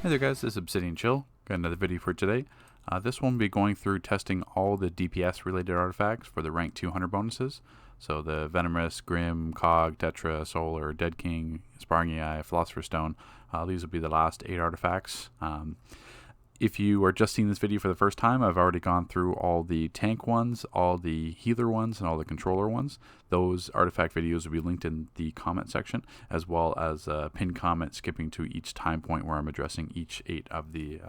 Hey there guys, this is Obsidian Chill. Got another video for today. This one will be going through testing all the DPS related artifacts for the rank 200 bonuses. So the Venomous, Grim, Cog, Tetra, Solar, Dead King, Sparring AI, Philosopher Stone. These will be the last 8 artifacts. If you are just seeing this video for the first time, I've already gone through all the tank ones, all the healer ones, and all the controller ones. Those artifact videos will be linked in the comment section, as well as a pinned comment skipping to each time point where I'm addressing each 8 of the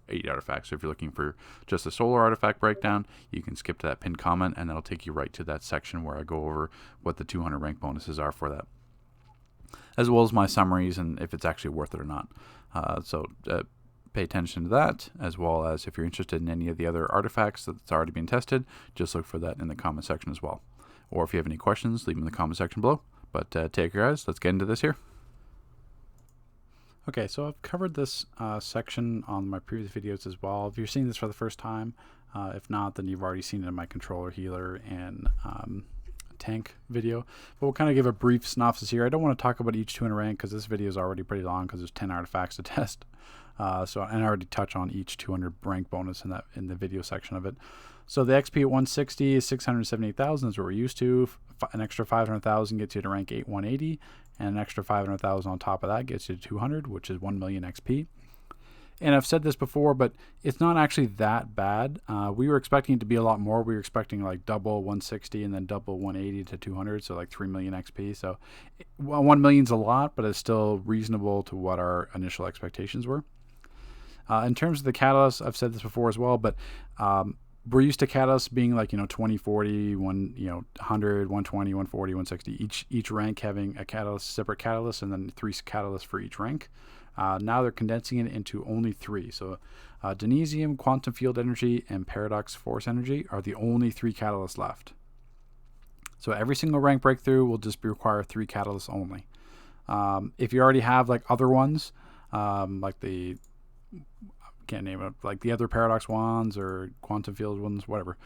8 artifacts. So if you're looking for just a solar artifact breakdown, you can skip to that pinned comment, and that'll take you right to that section where I go over what the 200 rank bonuses are for that, as well as my summaries and if it's actually worth it or not. Pay attention to that, as well as if you're interested in any of the other artifacts that's already been tested, just look for that in the comment section as well. Or if you have any questions, leave them in the comment section below. But take care guys, let's get into this here. Okay, so I've covered this section on my previous videos as well. If you're seeing this for the first time, if not, then you've already seen it in my controller, healer, and tank video. But we'll kind of give a brief synopsis here. I don't want to talk about each 200 rank because this video is already pretty long because there's 10 artifacts to test. And I already touch on each 200 rank bonus in the video section of it. So the XP at 160 is 678,000 is what we're used to. An extra 500,000 gets you to rank 180, and an extra 500,000 on top of that gets you to 200, which is 1 million XP. And I've said this before, but it's not actually that bad. We were expecting it to be a lot more. We were expecting like double 160 and then double 180 to 200, so like 3 million XP. So 1 million's a lot, but it's still reasonable to what our initial expectations were. In terms of the catalysts, I've said this before as well, but we're used to catalysts being like 20, 40, 100, 120, 140, 160. Each rank having a catalyst, separate catalyst, and then 3 catalysts for each rank. Now they're condensing it into only 3. So Denizium, Quantum Field Energy, and Paradox Force Energy are the only 3 catalysts left. So every single rank breakthrough will just require 3 catalysts only. If you already have like other ones, like the can't name it, like the other Paradox ones or Quantum Field ones, whatever.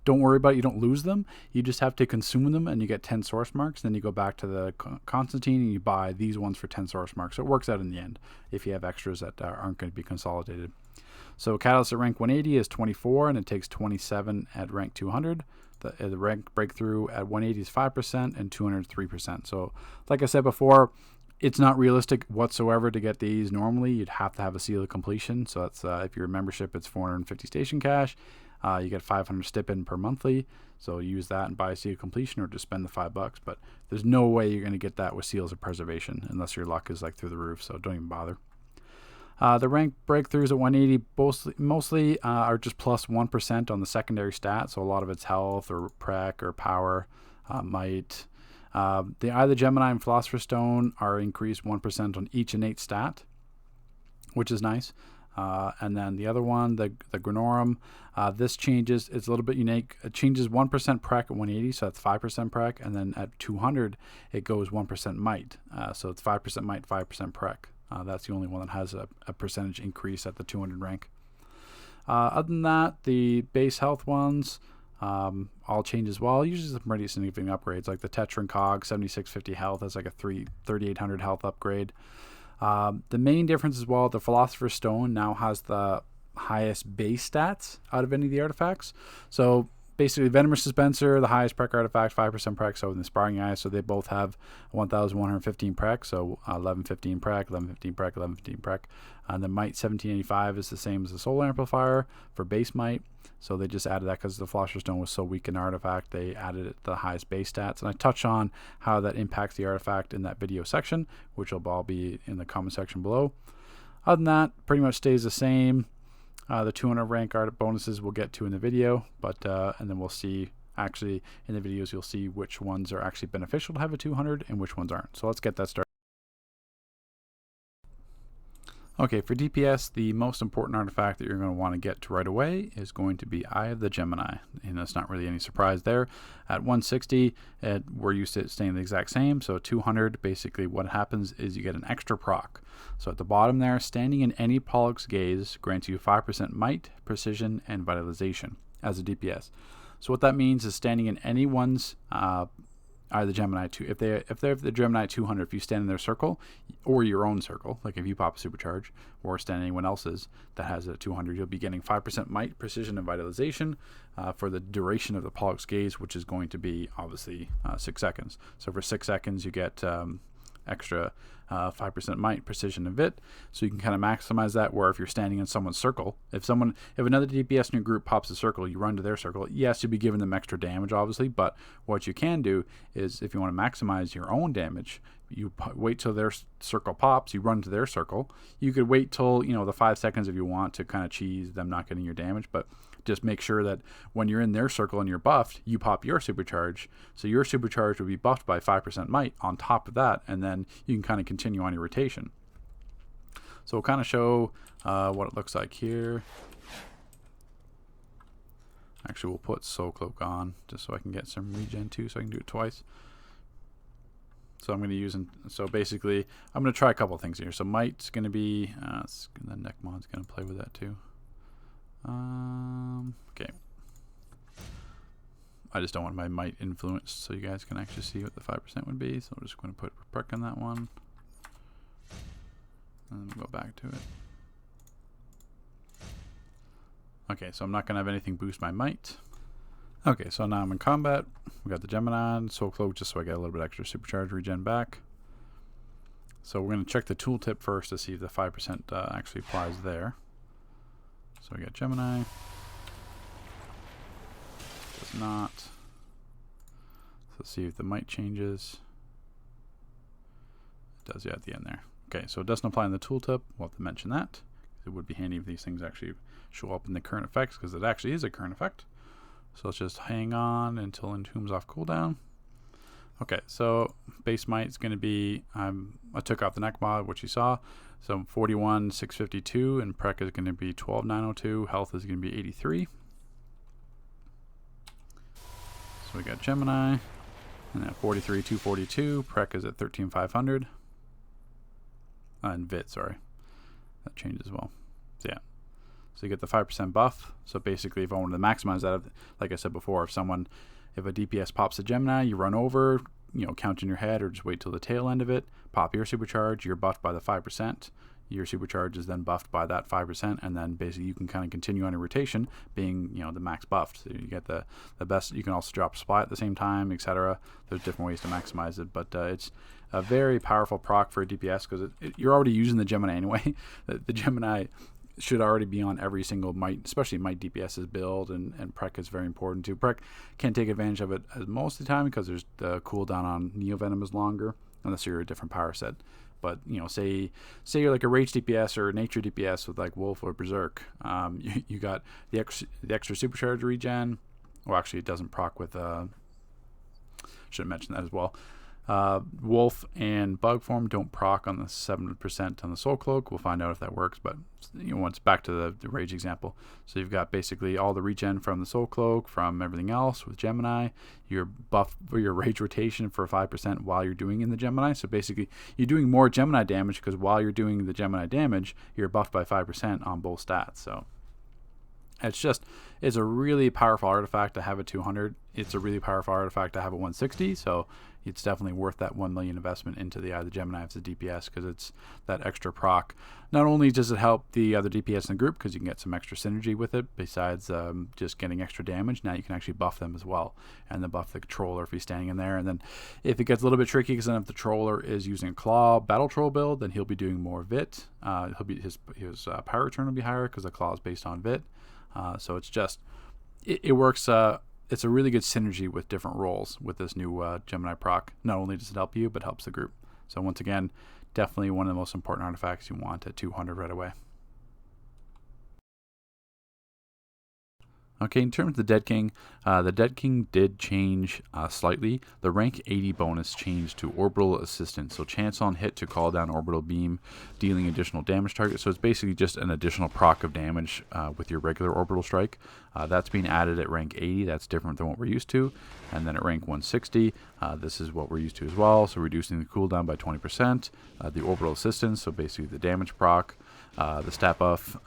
Don't worry about it. You don't lose them. You just have to consume them, and you get 10 source marks. Then you go back to the Constantine and you buy these ones for 10 source marks. So it works out in the end if you have extras that aren't going to be consolidated. So Catalyst at rank 180 is 24, and it takes 27 at rank 200. The rank breakthrough at 180 is 5% and 200 is 3%. So like I said before, it's not realistic whatsoever to get these. Normally, you'd have to have a seal of completion. So that's if your membership, it's 450 station cash. You get 500 stipend per monthly. So use that and buy a seal of completion, or just spend the $5. But there's no way you're going to get that with seals of preservation unless your luck is like through the roof. So don't even bother. The rank breakthroughs at 180 mostly are just plus 1% on the secondary stat. So a lot of it's health or prec or power, might. The Gemini and Philosopher Stone are increased 1% on each innate stat, which is nice. And then the other one, the Granorum, this changes. It's a little bit unique. It changes 1% prec at 180, so that's 5% prec. And then at 200, it goes 1% might. So it's 5% might, 5% prec. That's the only one that has a percentage increase at the 200 rank. Other than that, the base health ones all change as well. Usually some pretty significant upgrades, like the Tetra and Cog 7650 health has like a 3800 health upgrade. The main difference as well, the Philosopher's Stone now has the highest base stats out of any of the artifacts. So basically Venomous dispenser, the highest prec artifact, 5% prec. So in the Sparring AI, so they both have 1115 prec, so 1115 prec, 1115 prec, 1115 prec. And the might 1785 is the same as the solar amplifier for base might. So they just added that because the Philosopher's Stone was so weak in artifact, they added it to the highest base stats. And I touch on how that impacts the artifact in that video section, which will all be in the comment section below. Other than that, pretty much stays the same. The 200 rank art bonuses we'll get to in the video, but and then we'll see, actually in the videos you'll see which ones are actually beneficial to have a 200 and which ones aren't. So let's get that started. Okay, for DPS, the most important artifact that you're going to want to get to right away is going to be Eye of the Gemini. And that's not really any surprise there. At 160, we're used to it staying the exact same. So 200, basically what happens is you get an extra proc. So at the bottom there, standing in any Pollux gaze grants you 5% might, precision, and vitalization as a DPS. So what that means is standing in anyone's Eye of the Gemini 2. If they have the Gemini 200, if you stand in their circle or your own circle, like if you pop a supercharge or stand in anyone else's that has a 200, you'll be getting 5% might, precision, and vitalization for the duration of the Pollux gaze, which is going to be obviously 6 seconds. So for 6 seconds, you get extra 5% might, precision, and vit. So you can kind of maximize that, where if you're standing in someone's circle, if another DPS in your group pops a circle, you run to their circle. Yes, you'll be giving them extra damage, obviously, but what you can do is if you want to maximize your own damage, you wait till their circle pops, you run to their circle. You could wait till, the 5 seconds if you want to kind of cheese them not getting your damage, but just make sure that when you're in their circle and you're buffed, you pop your supercharge. So your supercharge will be buffed by 5% might on top of that, and then you can kind of continue on your rotation. So we'll kind of show what it looks like here. Actually, we'll put Soul Cloak on just so I can get some regen too, so I can do it twice. So I'm going to use, so basically, I'm going to try a couple of things here. So might's going to be, the neck mod's going to play with that too. Okay. I just don't want my might influenced, so you guys can actually see what the 5% would be. So I'm just going to put perk on that one, and go back to it. Okay, so I'm not going to have anything boost my might. Okay, so now I'm in combat. We got the Gemini on, Soul Cloak, just so I get a little bit extra supercharge regen back. So we're going to check the tooltip first to see if the 5% actually applies there. So we got Gemini. Does not. So let's see if the might changes. It does, yeah, at the end there. Okay, so it doesn't apply in the tooltip. We'll have to mention that. It would be handy if these things actually show up in the current effects, because it actually is a current effect. So let's just hang on until Entomb's off cooldown. Okay, so base might is going to be, I took off the neck mod, which you saw. So 41, 652, and prec is going to be 12, 902. Health is going to be 83. So we got Gemini, and at 43, 242. Prec is at 13, 500. And Vit, sorry. That changed as well. So yeah. So you get the 5% buff. So basically, if I wanted to maximize that, like I said before, if a DPS pops a Gemini, you run over, count in your head, or just wait till the tail end of it, pop your supercharge, you're buffed by the 5%. Your supercharge is then buffed by that 5%, and then basically you can kind of continue on your rotation, being the max buffed. So you get the best. You can also drop supply at the same time, etc. There's different ways to maximize it, but it's a very powerful proc for a DPS, because you're already using the Gemini anyway. The Gemini should already be on every single might, especially might DPS's build, and prec is very important too. Prec can't take advantage of it as most of the time because there's the cooldown on Neo Venom is longer, unless you're a different power set. But say you're like a Rage DPS or a Nature DPS with like Wolf or Berserk, you got the extra supercharge regen. Well, actually, it doesn't proc with. Should have mentioned that as well. Wolf and Bug Form don't proc on the 7% on the Soul Cloak. We'll find out if that works, but once back to the Rage example. So you've got basically all the regen from the Soul Cloak, from everything else with Gemini. Your buff for your Rage rotation for 5% while you're doing in the Gemini. So basically, you're doing more Gemini damage, because while you're doing the Gemini damage, you're buffed by 5% on both stats. So it's a really powerful artifact to have at 200. It's a really powerful artifact to have at 160. So it's definitely worth that 1 million investment into the Eye of the Gemini as a DPS, because it's that extra proc. Not only does it help the other DPS in the group, because you can get some extra synergy with it, besides just getting extra damage, now you can actually buff them as well, and then buff the controller if he's standing in there. And then if it gets a little bit tricky, because then if the troller is using a claw battle troll build, then he'll be doing more Vit. His power return will be higher, because the claw is based on Vit. So it's just, it works. It's a really good synergy with different roles with this new Gemini proc. Not only does it help you, but helps the group. So once again, definitely one of the most important artifacts you want at 200 right away. Okay, in terms of the Dead King did change slightly. The rank 80 bonus changed to Orbital Assistance, so chance on hit to call down Orbital Beam, dealing additional damage target. So it's basically just an additional proc of damage with your regular Orbital Strike. That's being added at rank 80. That's different than what we're used to. And then at rank 160, this is what we're used to as well. So reducing the cooldown by 20%, the Orbital Assistance, so basically the damage proc, the stat buff,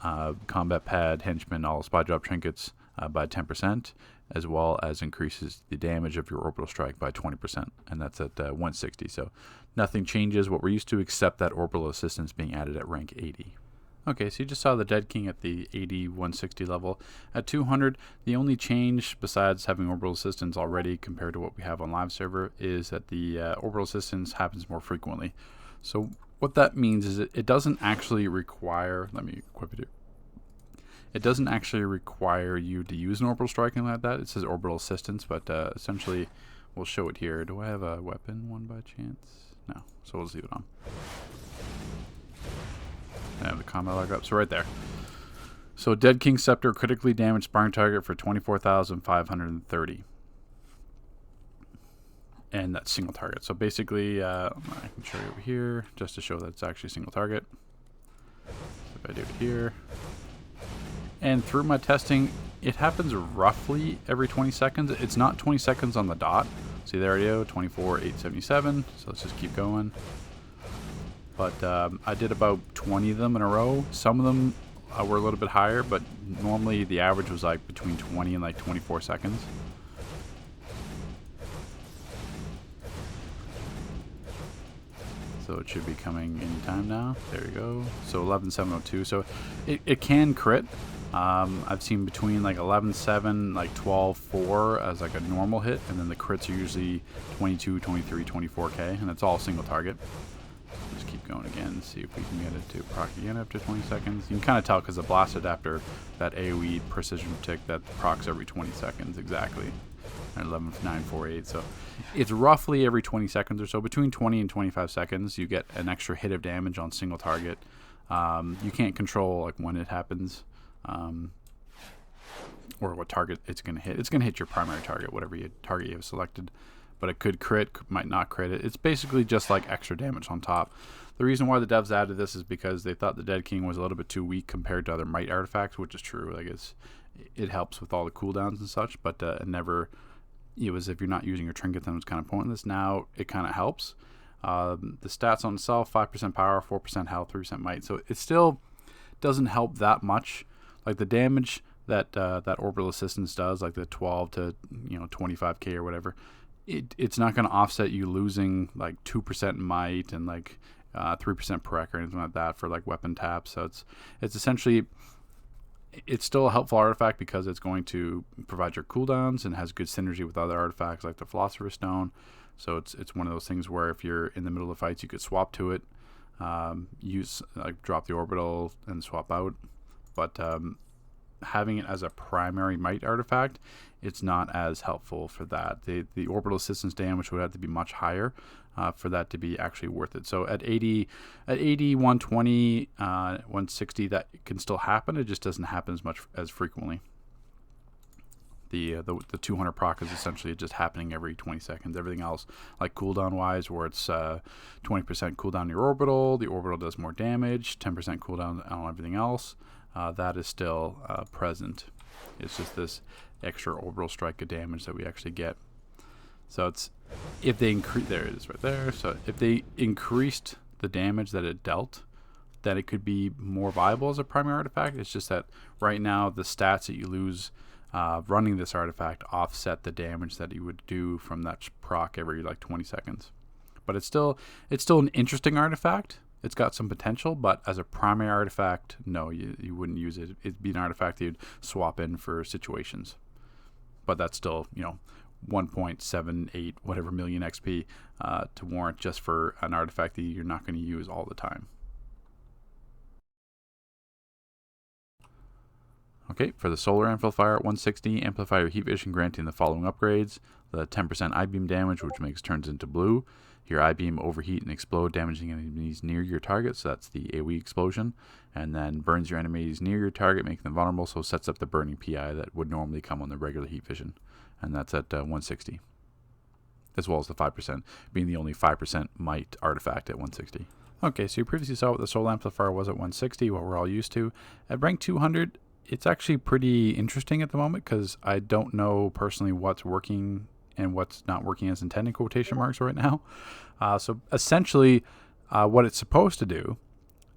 combat pad, henchman, all spy drop trinkets, by 10%, as well as increases the damage of your orbital strike by 20%, and that's at 160. So nothing changes what we're used to except that orbital assistance being added at rank 80. Okay, so you just saw the Dead King at the 80, 160 level. At 200, the only change besides having orbital assistance already compared to what we have on live server is that the orbital assistance happens more frequently. So what that means is it doesn't actually require, let me equip it here. It doesn't actually require you to use an orbital strike like that. It says orbital assistance, but essentially we'll show it here. Do I have a weapon one by chance? No, so we'll just leave it on. I have the combat log up, so right there. So Dead King Scepter, critically damaged sparring target for 24,530. And that's single target. So basically, I can show you over here just to show that it's actually single target. So if I do it here. And through my testing, it happens roughly every 20 seconds. It's not 20 seconds on the dot. See, there we go, 24,877. So let's just keep going. But I did about 20 of them in a row. Some of them were a little bit higher, but normally the average was like between 20 and like 24 seconds. So it should be coming anytime now. There we go. So 11,702. So it can crit. I've seen between like 11.7, like 12.4 as like a normal hit, and then the crits are usually 22, 23, 24k, and it's all single target. Just keep going again, see if we can get it to proc again after 20 seconds. You can kind of tell because the blast adapter, that AoE precision tick, that procs every 20 seconds exactly. 11.948, so it's roughly every 20 seconds or so. Between 20 and 25 seconds, you get an extra hit of damage on single target. You can't control like when it happens. Or what target it's going to hit. It's going to hit your primary target, whatever target you have selected. But it could crit, might not crit it. It's basically just like extra damage on top. The reason why the devs added this is because they thought the Dead King was a little bit too weak compared to other might artifacts, which is true. Like it helps with all the cooldowns and such, but it never. It was if you're not using your trinket, then it's kind of pointless. Now it kind of helps. The stats on itself: 5% power, 4% health, 3% might. So it still doesn't help that much. Like the damage that that orbital assistance does, like the 12 to 25k or whatever, it's not going to offset you losing like 2% might and like 3% perec or anything like that for like weapon taps. So it's essentially it's still a helpful artifact because it's going to provide your cooldowns and has good synergy with other artifacts like the Philosopher Stone. So it's one of those things where if you're in the middle of fights, you could swap to it, use like drop the orbital and swap out. But having it as a primary might artifact, it's not as helpful for that. The orbital assistance damage would have to be much higher for that to be actually worth it. So at 80, 120, 160, that can still happen. It just doesn't happen as frequently. The 200 proc is essentially just happening every 20 seconds. Everything else, like cooldown wise, where it's 20% cooldown on your orbital, the orbital does more damage, 10% cooldown on everything else. That is still present. It's just this extra orbital strike of damage that we actually get. So it's if they increase, there it is right there. So if they increased the damage that it dealt, then it could be more viable as a primary artifact. It's just that right now the stats that you lose running this artifact offset the damage that you would do from that proc every like 20 seconds. But it's still an interesting artifact. It's got some potential, but as a primary artifact, no, you wouldn't use it. It'd be an artifact that you'd swap in for situations. But that's still, 1.78 whatever million XP to warrant just for an artifact that you're not going to use all the time. Okay, for the solar amplifier at 160, amplify your heat vision granting the following upgrades: the 10% I-beam damage, which makes turns into blue, Your I-beam overheat and explode, damaging enemies near your target, so that's the AoE explosion, and then burns your enemies near your target, making them vulnerable, so it sets up the burning PI that would normally come on the regular heat vision, and that's at 160, as well as the 5%, being the only 5% might artifact at 160. Okay, so you previously saw what the soul amplifier was at 160, what we're all used to. At rank 200, it's actually pretty interesting at the moment, because I don't know personally what's working and what's not working as intended, quotation marks, right now. So essentially, what it's supposed to do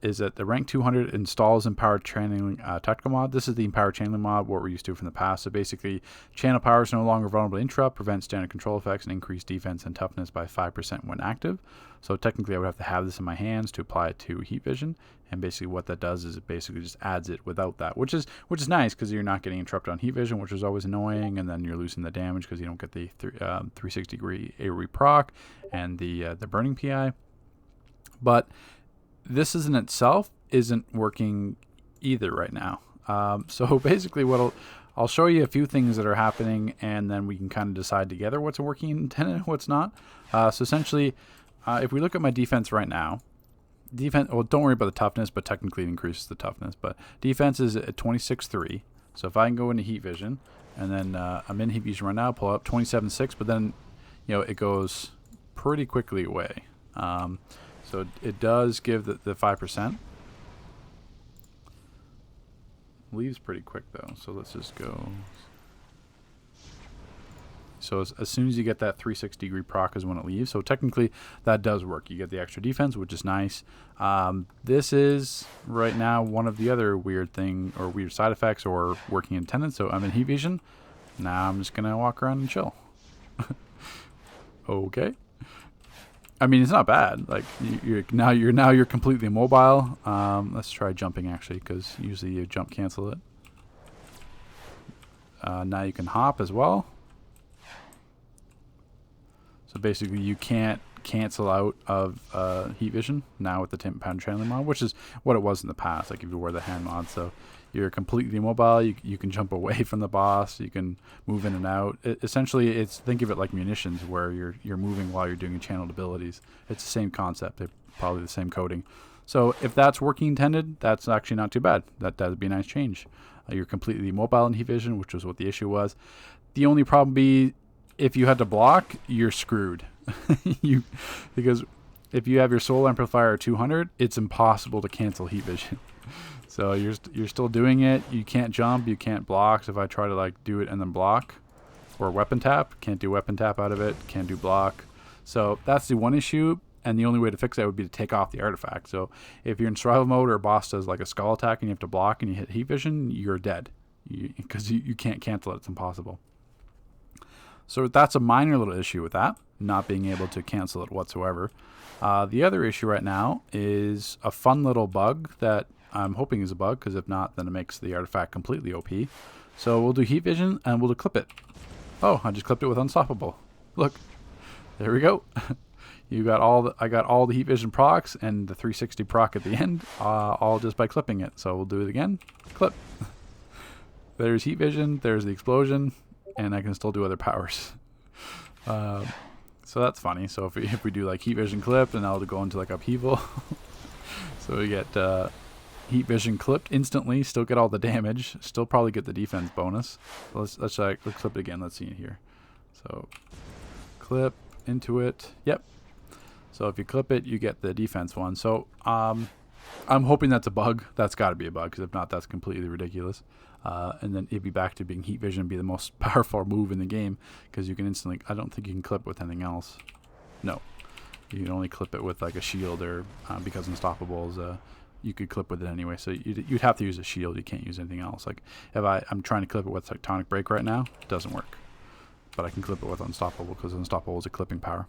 is that the rank 200 installs empowered channeling technical mod. This is the empowered channeling mod, what we're used to from the past. So basically, channel power is no longer vulnerable to interrupt, prevents standard control effects, and increase defense and toughness by 5% when active. So technically, I would have to have this in my hands to apply it to heat vision. And basically, what that does is it basically just adds it without that, which is nice, because you're not getting interrupted on heat vision, which is always annoying, and then you're losing the damage because you don't get the 360 degree AoE proc and the burning PI. But this in itself isn't working either right now. So basically, I'll show you a few things that are happening, and then we can kind of decide together what's working and what's not. So essentially, if we look at my defense right now, well, don't worry about the toughness, but technically it increases the toughness. But defense is at 26.3. So if I can go into heat vision, and then I'm in heat vision right now, pull up 27.6, but then it goes pretty quickly away. So it does give the 5%. Leaves pretty quick though, so let's just go. So as soon as you get that 360 degree proc is when it leaves. So technically that does work. You get the extra defense, which is nice. This is right now one of the other weird side effects or working intended. So I'm in heat vision. Now I'm just gonna walk around and chill. Okay. I mean, it's not bad. Like you're completely immobile. Let's try jumping actually, because usually you jump cancel it. Now you can hop as well. So basically, you can't cancel out of heat vision now with the pattern channeling mod, which is what it was in the past. Like if you wear the hand mod, so you're completely immobile. You can jump away from the boss. You can move in and out. Essentially, think of it like munitions, where you're moving while you're doing your channeled abilities. It's the same concept. They're probably the same coding. So if that's working intended, that's actually not too bad. That'd be a nice change. You're completely immobile in heat vision, which was what the issue was. The only problem be, if you had to block, you're screwed. Because if you have your soul amplifier at 200, it's impossible to cancel heat vision. So you're still doing it. You can't jump. You can't block. So if I try to like do it and then block, or weapon tap, can't do weapon tap out of it. Can't do block. So that's the one issue. And the only way to fix that would be to take off the artifact. So if you're in survival mode or a boss does like a skull attack and you have to block and you hit heat vision, you're dead. Because you can't cancel it. It's impossible. So that's a minor little issue with that, not being able to cancel it whatsoever. The other issue right now is a fun little bug that I'm hoping is a bug, because if not, then it makes the artifact completely OP. So we'll do heat vision and we'll clip it. Oh, I just clipped it with unstoppable. Look, there we go. I got all the heat vision procs and the 360 proc at the end, all just by clipping it. So we'll do it again. Clip. There's heat vision. There's the explosion. And I can still do other powers. So that's funny. So if we do like heat vision clipped, and I'll go into like upheaval. So we get heat vision clipped instantly, still get all the damage, still probably get the defense bonus. So let's clip it again. Let's see it here. So clip into it. Yep. So if you clip it, you get the defense one. So I'm hoping that's a bug. That's got to be a bug, because if not, that's completely ridiculous. And then it'd be back to being heat vision, be the most powerful move in the game, because you can instantly. I don't think you can clip with anything else. No, you can only clip it with like a shield, or because unstoppable is you could clip with it anyway. So you'd have to use a shield. You can't use anything else. Like if I'm trying to clip it with tectonic break right now, it doesn't work. But I can clip it with unstoppable, because unstoppable is a clipping power.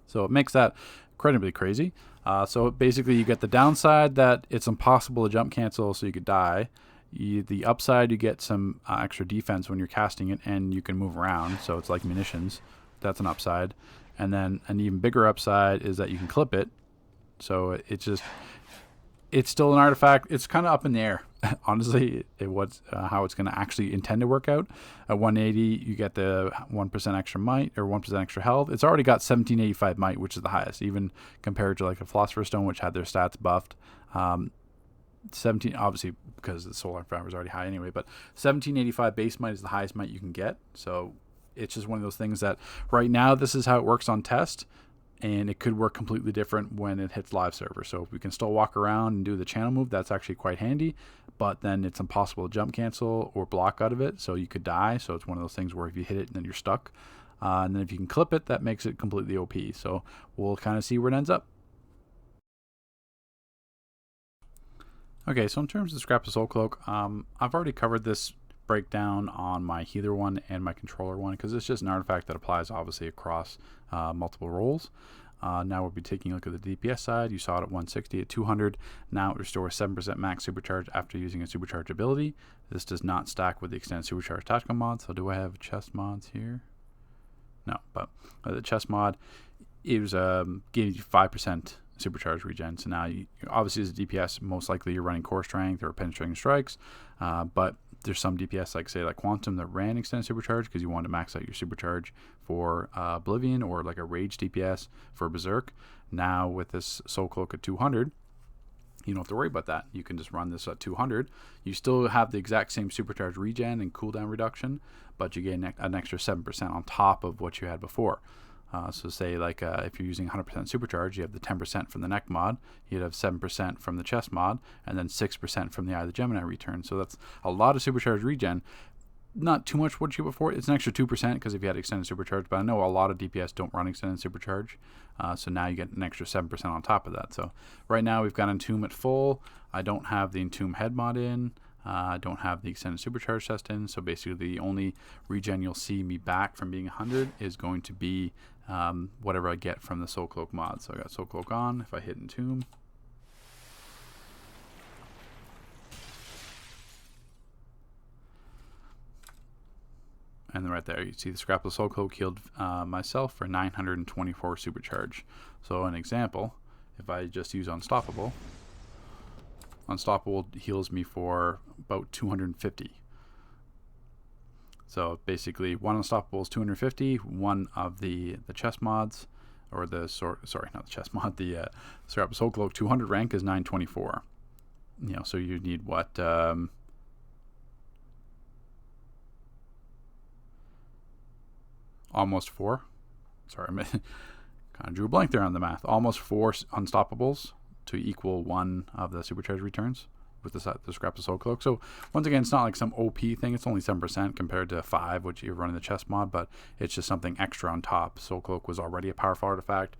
So it makes that incredibly crazy. So basically, you get the downside that it's impossible to jump cancel, so you could die. The upside, you get some extra defense when you're casting it, and you can move around, so it's like munitions. That's an upside. And then an even bigger upside is that you can clip it. So it's still an artifact. It's kind of up in the air. honestly, it was how it's going to actually intend to work out. At 180, you get the 1% extra might or 1% extra health. It's already got 1785 might, which is the highest, even compared to like a Philosopher Stone, which had their stats buffed. 17, obviously, because the solar amplifier was already high anyway, but 1785 base might is the highest might you can get. So it's just one of those things that right now this is how it works on test, and it could work completely different when it hits live server. So if we can still walk around and do the channel move, that's actually quite handy, but then it's impossible to jump cancel or block out of it, so you could die. So it's one of those things where if you hit it, then you're stuck. And then if you can clip it, that makes it completely OP. So we'll kind of see where it ends up. Okay, so in terms of the Scrap of Soul Cloak, I've already covered this breakdown on my healer one and my controller one, because it's just an artifact that applies obviously across multiple roles. Now we'll be taking a look at the DPS side. You saw it at 160, at 200. Now it restores 7% max supercharge after using a supercharge ability. This does not stack with the extended supercharge tactical mod. So do I have chest mods here? No, but the chest mod, it was gave you 5% supercharge regen. So now you obviously as a DPS, most likely you're running core strength or penetrating strikes, but there's some DPS like say like Quantum that ran extended supercharge because you want to max out your supercharge for Oblivion, or like a rage DPS for Berserk. Now with this Soul Cloak at 200, you don't have to worry about that. You can just run this at 200. You still have the exact same supercharge regen and cooldown reduction, but you gain an extra 7% on top of what you had before. So say like if you're using 100% supercharge, you have the 10% from the neck mod, you'd have 7% from the chest mod, and then 6% from the Eye of the Gemini return. So that's a lot of supercharge regen. Not too much what you get before. It's an extra 2% because if you had extended supercharge, but I know a lot of DPS don't run extended supercharge. So now you get an extra 7% on top of that. So right now we've got Entomb at full. I don't have the Entomb head mod in. I don't have the extended supercharge test in. So basically the only regen you'll see me back from being 100 is going to be whatever I get from the Soul Cloak mod. So I got Soul Cloak on. If I hit Entomb, and then right there you see the Scrap of the Soul Cloak healed myself for 924 supercharge. So an example, if I just use Unstoppable heals me for about 250. So basically one Unstoppable is 250, one of the chest mods, or the sorry, not the chest mod, the Scrap of Soul Cloak 200 rank is 924. You know, so you need what, almost 4. Sorry, I kind of drew a blank there on the math. Almost 4 Unstoppables to equal 1 of the supercharge returns with the Scrap of Soul Cloak. So once again, it's not like some OP thing. It's only 7% compared to 5, which you're running the chest mod, but it's just something extra on top. Soul Cloak was already a powerful artifact.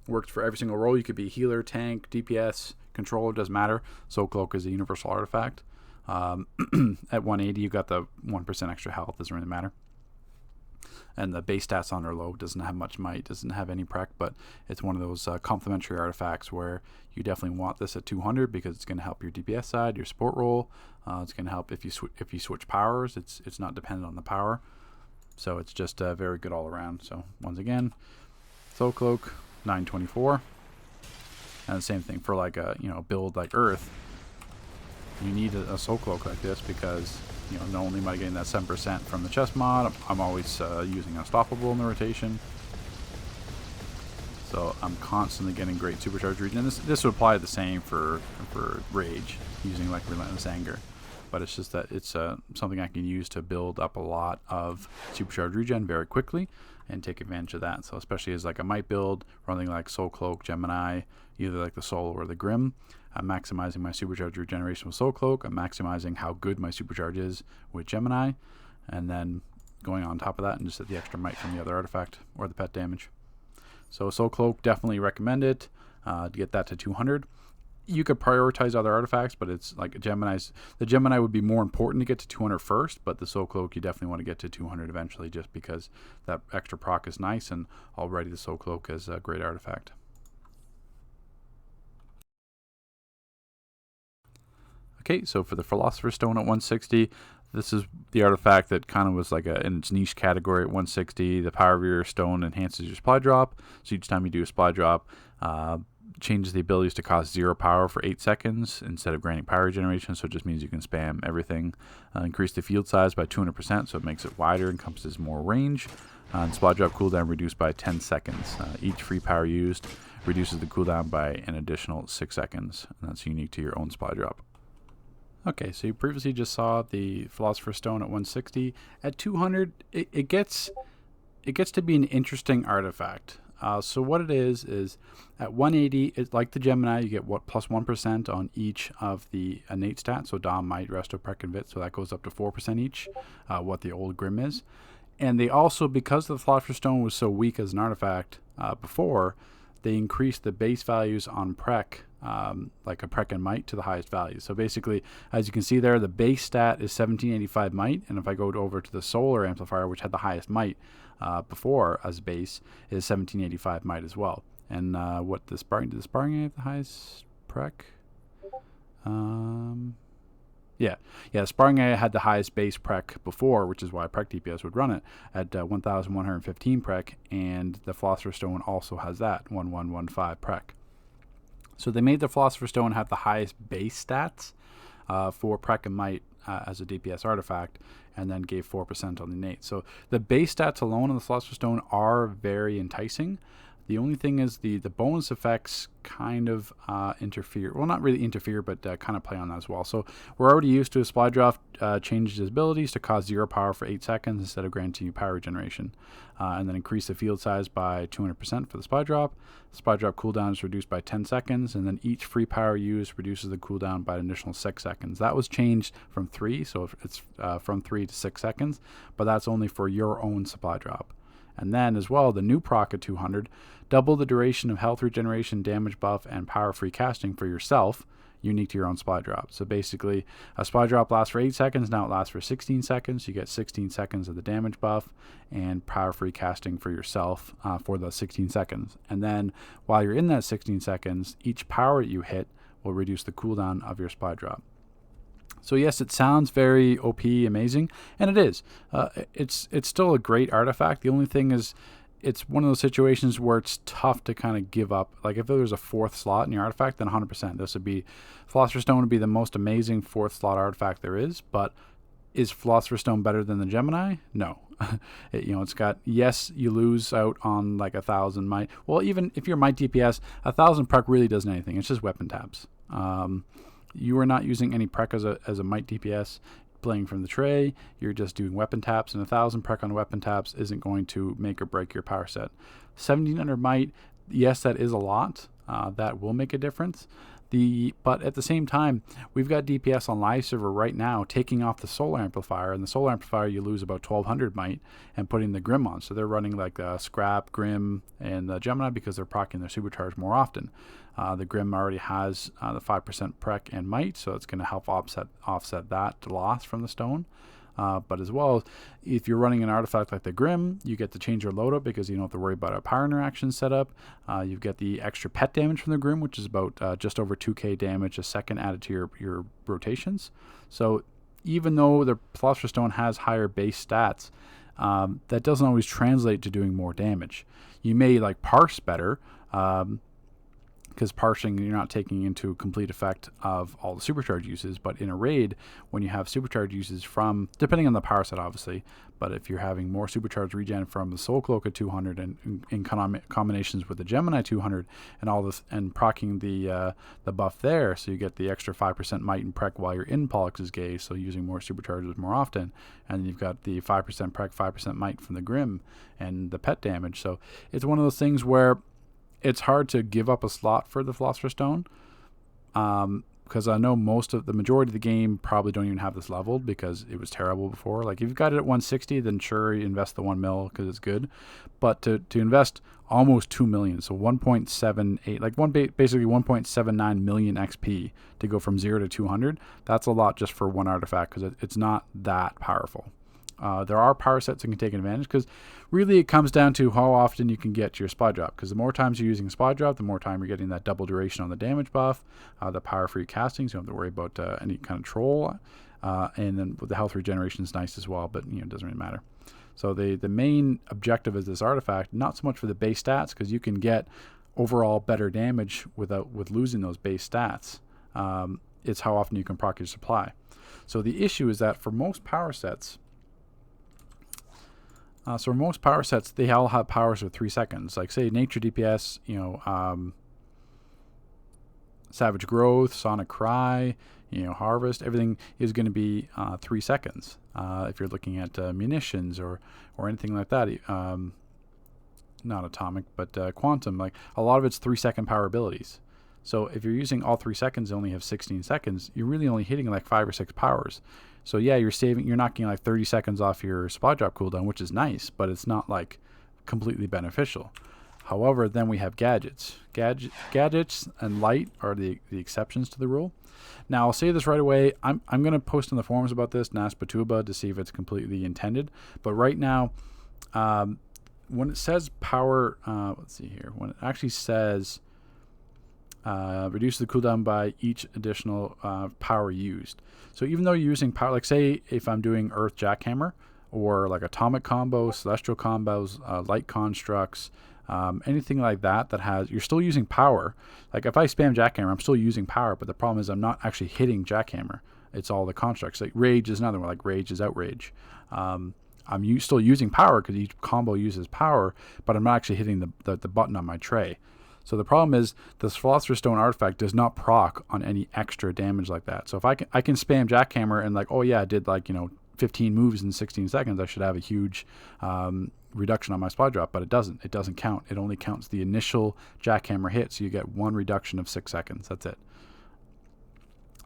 Works for every single role. You could be healer, tank, DPS, controller, doesn't matter. Soul Cloak is a universal artifact. At 180, you got the 1% extra health. Doesn't really matter. And the base stats on are low, doesn't have much might, doesn't have any prec, but it's one of those complementary artifacts where you definitely want this at 200 because it's going to help your DPS side, your support role. It's going to help if you switch powers. It's not dependent on the power, so it's just very good all around. So once again, Soul Cloak 924, and the same thing for like a build like Earth. You need a Soul Cloak like this because not only am I getting that 7% from the chest mod, I'm always using Unstoppable in the rotation. So I'm constantly getting great supercharge regen. And this would apply the same for Rage, using like Relentless Anger. But it's just that it's something I can use to build up a lot of supercharge regen very quickly and take advantage of that. So especially as like a might build, running like Soul Cloak, Gemini, either like the Soul or the Grim, I'm maximizing my supercharge regeneration with Soul Cloak. I'm maximizing how good my supercharge is with Gemini, and then going on top of that and just at the extra might from the other artifact or the pet damage. So Soul Cloak, definitely recommend it to get that to 200. You could prioritize other artifacts, but it's like the Gemini would be more important to get to 200 first, but the Soul Cloak you definitely want to get to 200 eventually, just because that extra proc is nice, and already the Soul Cloak is a great artifact. Okay, so for the Philosopher Stone at 160, this is the artifact that kind of was like in its niche category at 160. The power of your stone enhances your supply drop. So each time you do a supply drop, changes the abilities to cost 0 power for 8 seconds instead of granting power regeneration, so it just means you can spam everything. Increase the field size by 200%, so it makes it wider, encompasses more range. And supply drop cooldown reduced by 10 seconds. Each free power used reduces the cooldown by an additional 6 seconds, and that's unique to your own supply drop. Okay, so you previously just saw the Philosopher's Stone at 160. At 200, it gets to be an interesting artifact. So what it is at 180, it's like the Gemini, you get plus 1% on each of the innate stats, so Dom, Might, Resto, Prec, and Vit, so that goes up to 4% each, what the old Grim is. And they also, because the Philosopher's Stone was so weak as an artifact before, they increased the base values on Prec, like a Prec and Might, to the highest value. So basically, as you can see there, the base stat is 1785 Might, and if I go over to the Solar Amplifier, which had the highest Might before as base, is 1785 Might as well. And what the Sparring, did the Sparring have the highest Prec? Yeah, Sparring had the highest base Prec before, which is why Prec DPS would run it at 1,115 Prec, and the Philosopher's Stone also has that, 1115 Prec. So they made the Philosopher's Stone have the highest base stats for Prec and Might as a DPS artifact, and then gave 4% on the innate. So the base stats alone on the Philosopher's Stone are very enticing. The only thing is the bonus effects kind of interfere. Well, not really interfere, but kind of play on that as well. So we're already used to a supply drop changes his abilities to cause 0 power for 8 seconds instead of granting you power regeneration. And then increase the field size by 200% for the supply drop. The supply drop cooldown is reduced by 10 seconds, and then each free power used reduces the cooldown by an additional 6 seconds. That was changed from 3, so it's from 3 to 6 seconds, but that's only for your own supply drop. And then as well, the new proc at 200, double the duration of health regeneration, damage buff, and power free casting for yourself, unique to your own supply drop. So basically, a supply drop lasts for 8 seconds, now it lasts for 16 seconds. You get 16 seconds of the damage buff and power free casting for yourself for the 16 seconds. And then while you're in that 16 seconds, each power you hit will reduce the cooldown of your supply drop. So yes, it sounds very OP, amazing, and it is. It's still a great artifact. The only thing is, it's one of those situations where it's tough to kind of give up. Like if there was a 4th slot in your artifact, then 100%. This would be, Philosopher's Stone would be the most amazing 4th slot artifact there is, but is Philosopher's Stone better than the Gemini? No. It's got, yes, you lose out on like 1,000 Might. Well, even if you're Might DPS, 1,000 Prec really doesn't anything. It's just weapon taps. You are not using any Prec as a Might DPS playing from the tray. You're just doing weapon taps, and 1,000 Prec on weapon taps isn't going to make or break your power set. 1,700 Might, yes, that is a lot. That will make a difference. But at the same time, we've got DPS on live server right now taking off the Solar Amplifier, and the Solar Amplifier you lose about 1,200 Might, and putting the Grim on. So they're running like Scrap, Grim, and Gemini because they're proccing their supercharge more often. The Grim already has the 5% Prec and Might, so it's going to help offset that loss from the stone. But as well, if you're running an artifact like the Grim, you get to change your loadout because you don't have to worry about a power interaction setup. You get the extra pet damage from the Grim, which is about just over 2k damage a second added to your rotations. So even though the Philosopher's Stone has higher base stats, that doesn't always translate to doing more damage. You may like parse better, because parsing, you're not taking into complete effect of all the supercharge uses, but in a raid, when you have supercharge uses from, depending on the power set obviously, but if you're having more supercharge regen from the Soul Cloak at 200 and in combinations with the Gemini 200 and all this, and proccing the buff there, so you get the extra 5% Might and Prec while you're in Pollux's Gaze, so using more supercharges more often, and you've got the 5% Prec, 5% Might from the Grim and the pet damage. So it's one of those things where it's hard to give up a slot for the Philosopher's Stone, because I know the majority of the game probably don't even have this leveled because it was terrible before. Like if you've got it at 160, then sure, you invest the 1 mil because it's good, but to invest almost 2 million, so 1.78, like basically 1.79 million XP to go from 0 to 200, that's a lot just for one artifact because it's not that powerful. There are power sets that can take advantage, because really it comes down to how often you can get your supply drop, because the more times you're using supply drop, the more time you're getting that double duration on the damage buff, the power free castings, you don't have to worry about any kind of troll, and then the health regeneration is nice as well, but it doesn't really matter. So the main objective is this artifact, not so much for the base stats, because you can get overall better damage with losing those base stats. It's how often you can proc your supply. So the issue is that for most power sets, they all have powers of 3 seconds. Like say Nature DPS, Savage Growth, Sonic Cry, Harvest, everything is going to be 3 seconds. If you're looking at munitions or anything like that, not atomic, but quantum, like a lot of it's 3-second power abilities. So if you're using all 3 seconds and only have 16 seconds, you're really only hitting like 5 or 6 powers. So yeah, you're knocking like 30 seconds off your supply drop cooldown, which is nice, but it's not like completely beneficial. However, then we have gadgets. Gadgets and light are the exceptions to the rule. Now I'll say this right away. I'm going to post in the forums about this and ask Batuba to see if it's completely intended. But right now, when it says power, let's see here. When it actually says reduce the cooldown by each additional power used. So even though you're using power, like say if I'm doing Earth Jackhammer or like atomic combos, celestial combos, light constructs, anything like that has, you're still using power. Like if I spam Jackhammer, I'm still using power, but the problem is I'm not actually hitting Jackhammer. It's all the constructs. Like Rage is another one. Like Rage is Outrage. I'm still using power because each combo uses power, but I'm not actually hitting the button on my tray. So the problem is this Philosopher's Stone artifact does not proc on any extra damage like that. So if I can spam Jackhammer and like, oh yeah, I did like 15 moves in 16 seconds, I should have a huge reduction on my supply drop, but it doesn't. It doesn't count. It only counts the initial Jackhammer hit, so you get 1 reduction of 6 seconds. That's it.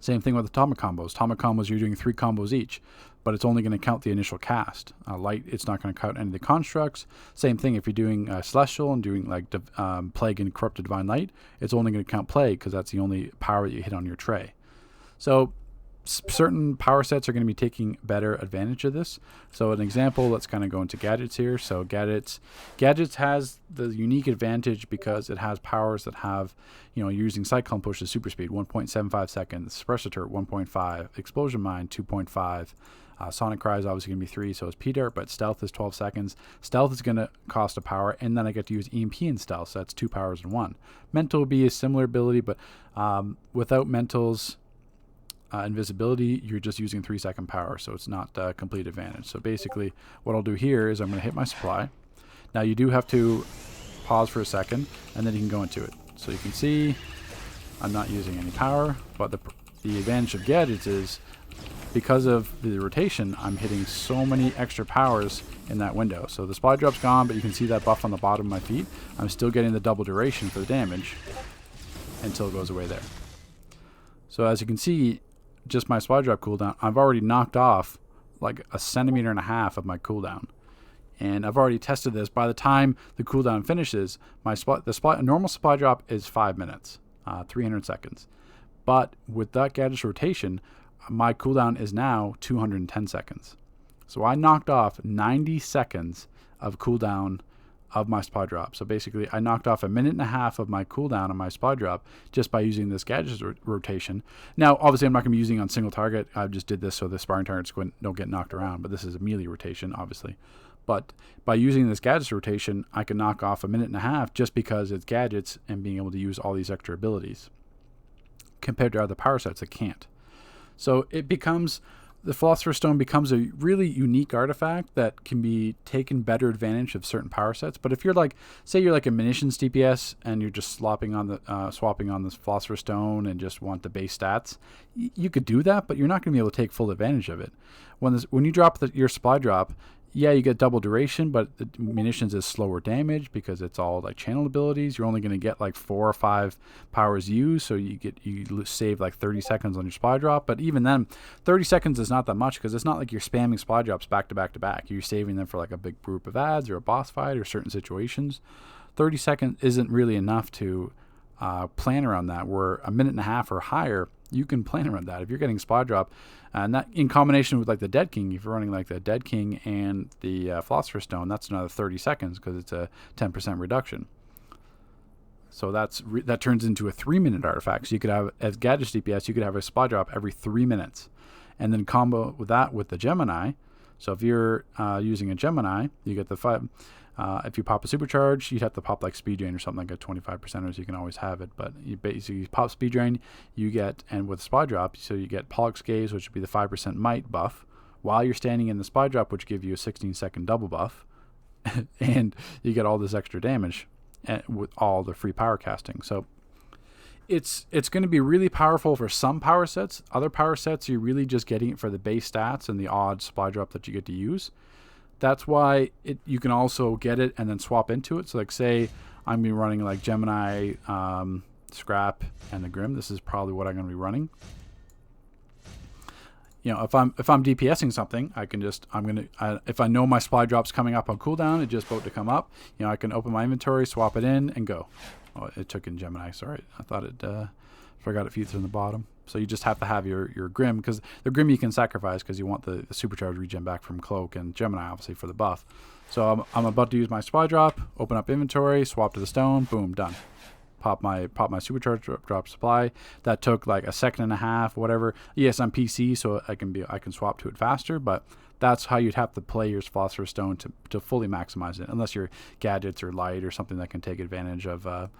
Same thing with atomic combos. Atomic combos, you're doing 3 combos each, but it's only going to count the initial cast. Light, it's not going to count any of the constructs. Same thing if you're doing Celestial and doing like Plague and Corrupted Divine Light, it's only going to count Plague because that's the only power that you hit on your tray. So certain power sets are going to be taking better advantage of this. So an example, let's kind of go into gadgets here. So gadgets has the unique advantage because it has powers that have, you're using Cyclone Push to super speed, 1.75 seconds, Suppressor Turret 1.5, Explosion Mine 2.5, Sonic Cry is obviously going to be 3, so is P-Dart, but Stealth is 12 seconds. Stealth is going to cost a power, and then I get to use EMP in Stealth, so that's 2 powers in 1. Mental would be a similar ability, but without Mental's invisibility, you're just using 3-second power, so it's not a complete advantage. So basically what I'll do here is I'm going to hit my supply. Now you do have to pause for a second and then you can go into it. So you can see I'm not using any power, but the advantage of gadgets is because of the rotation, I'm hitting so many extra powers in that window. So the supply drop's gone, but you can see that buff on the bottom of my feet. I'm still getting the double duration for the damage until it goes away there. So as you can see, just my supply drop cooldown, I've already knocked off like 1.5 centimeters of my cooldown. And I've already tested this. By the time the cooldown finishes, normal supply drop is 5 minutes, 300 seconds. But with that gadget's rotation, my cooldown is now 210 seconds. So I knocked off 90 seconds of cooldown of my supply drop. So basically I knocked off 1.5 minutes of my cooldown on my supply drop just by using this gadget's rotation. Now obviously I'm not going to be using it on single target. I just did this so the sparring targets don't get knocked around, but this is a melee rotation obviously. But by using this gadget's rotation, I can knock off 1.5 minutes just because it's gadgets and being able to use all these extra abilities compared to other power sets that can't. So it becomes, the Philosopher's Stone becomes a really unique artifact that can be taken better advantage of certain power sets. But if you're like, say you're like a munitions DPS and you're just swapping on this Philosopher's Stone and just want the base stats, you could do that, but you're not going to be able to take full advantage of it. When you drop your supply drop, yeah, you get double duration, but the munitions is slower damage because it's all like channel abilities. You're only going to get like 4 or 5 powers used, so you save like 30 seconds on your supply drop. But even then, 30 seconds is not that much because it's not like you're spamming supply drops back to back to back. You're saving them for like a big group of ads or a boss fight or certain situations. 30 seconds isn't really enough to plan around that. Where 1.5 minutes or higher, you can plan around that. If you're getting supply drop, and that in combination with like the Dead King, if you're running like the Dead King and the Philosopher's Stone, that's another 30 seconds because it's a 10% reduction. So that turns into a 3-minute artifact. So you could have, as Gadget's DPS, you could have a supply drop every 3 minutes. And then combo with that with the Gemini. So if you're using a Gemini, you get the If you pop a supercharge, you'd have to pop like speed drain or something like a 25%, so you can always have it. But you basically pop speed drain, you get, and with spy drop, so you get Pollux Gaze, which would be the 5% might buff, while you're standing in the spy drop, which give you a 16-second double buff, and you get all this extra damage with all the free power casting. So it's going to be really powerful for some power sets. Other power sets, you're really just getting it for the base stats and the odd supply drop that you get to use. That's why you can also get it and then swap into it. So like say I'm going to be running like Gemini, Scrap, and the Grim. This is probably what I'm going to be running. You know, if I'm DPSing something, I can just, if I know my supply drop's coming up on cooldown, it's just about to come up, you know, I can open my inventory, swap it in, and go. Oh, it took in Gemini, sorry. I thought it, forgot it feeds in the bottom. So you just have to have your Grim, because the Grim you can sacrifice because you want the supercharge regen back from Cloak, and Gemini obviously for the buff. So I'm about to use my supply drop, open up inventory, swap to the stone, boom, done. Pop my supercharge drop supply. That took like a second and a half, whatever. Yes, I'm PC, so I can swap to it faster, but that's how you'd have to play your Philosopher's Stone to fully maximize it, unless you're gadgets or light or something that can take advantage of,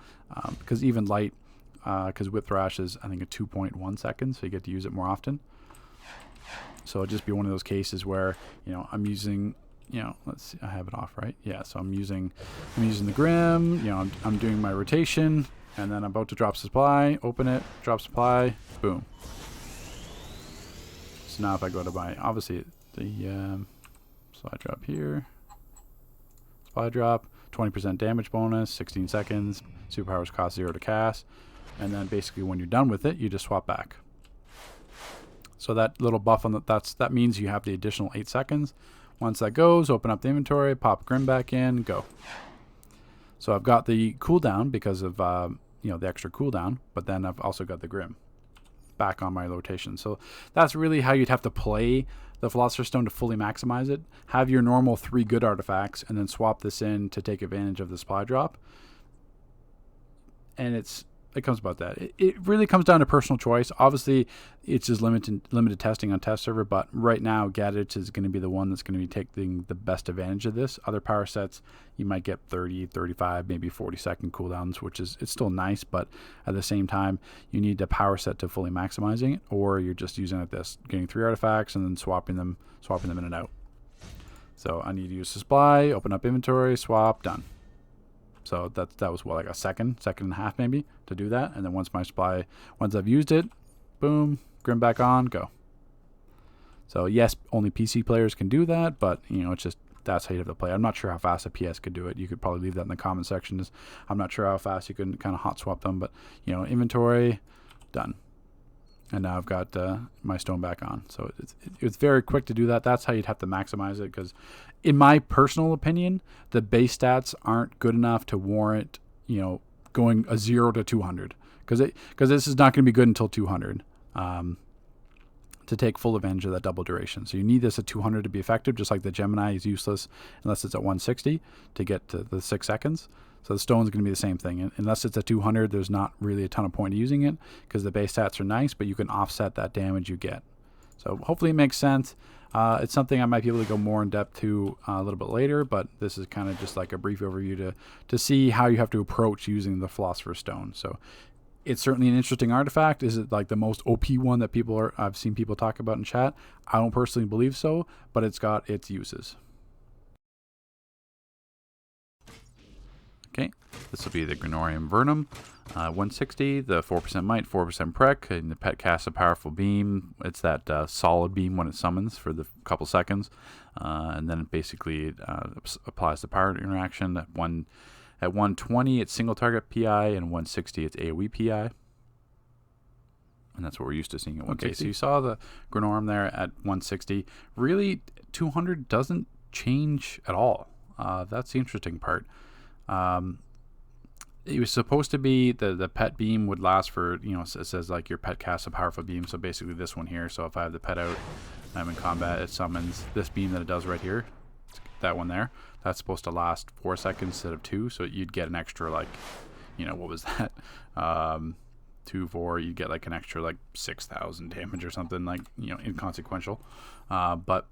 because even light, because Whip Thrash is, I think, a 2.1 seconds, so you get to use it more often. So it'd just be one of those cases where, you know, I'm using, you know, let's see, I have it off, right? Yeah, so I'm using the Grim, you know, I'm doing my rotation, and then I'm about to drop supply, open it, drop supply, boom. So now if I go to my, obviously, the supply drop here, supply drop, 20% damage bonus, 16 seconds, superpowers cost 0 to cast, and then basically when you're done with it, you just swap back. So that little buff on that means you have the additional 8 seconds. Once that goes, open up the inventory, pop Grim back in, go. So I've got the cooldown because of you know, the extra cooldown, but then I've also got the Grim back on my rotation. So that's really how you'd have to play the Philosopher's Stone to fully maximize it. Have your normal 3 good artifacts, and then swap this in to take advantage of the supply drop. And it comes about that. It really comes down to personal choice. Obviously, it's just limited testing on test server, but right now, Gadgets is going to be the one that's going to be taking the best advantage of this. Other power sets, you might get 30, 35, maybe 40-second cooldowns, which is, it's still nice, but at the same time, you need a power set to fully maximizing it, or you're just using it like this, getting 3 artifacts and then swapping them in and out. So I need to use supply, open up inventory, swap, done. So that was what, like a second and a half maybe to do that. And then once I've used it, boom, Grim back on, go. So yes, only PC players can do that, but you know, it's just, that's how you have to play. I'm not sure how fast a PS could do it. You could probably leave that in the comment section. I'm not sure how fast you can kind of hot swap them, but you know, inventory, done. And now I've got my stone back on. So it's very quick to do that. That's how you'd have to maximize it, because in my personal opinion, the base stats aren't good enough to warrant, you know, going a 0 to 200. Because this is not going to be good until 200 to take full advantage of that double duration. So you need this at 200 to be effective, just like the Gemini is useless unless it's at 160 to get to the 6 seconds. So the stone's going to be the same thing. Unless it's at 200, there's not really a ton of point using it, because the base stats are nice, but you can offset that damage you get. So hopefully it makes sense. It's something I might be able to go more in depth to a little bit later, but this is kind of just like a brief overview to see how you have to approach using the Philosopher's Stone. So it's certainly an interesting artifact. Is it like the most OP one that I've seen people talk about in chat? I don't personally believe so, but it's got its uses. Okay, this will be the Grenorium Venom, 160, the 4% might, 4% prec, and the pet casts a powerful beam. It's that solid beam when it summons for the couple seconds, and then it basically applies the power interaction. At 120, it's single target PI, and 160, it's AoE PI. And that's what we're used to seeing at 160. Okay, so you saw the Grenorium there at 160. Really, 200 doesn't change at all. That's the interesting part. It was supposed to be the pet beam would last for, you know, it says like your pet casts a powerful beam. So basically this one here. So if I have the pet out, I'm in combat, it summons this beam that it does right here. That one there. That's supposed to last 4 seconds instead of 2. So you'd get an extra, like, you know, what was that? 2, 4, you get like an extra like 6,000 damage or something, like, you know, inconsequential. But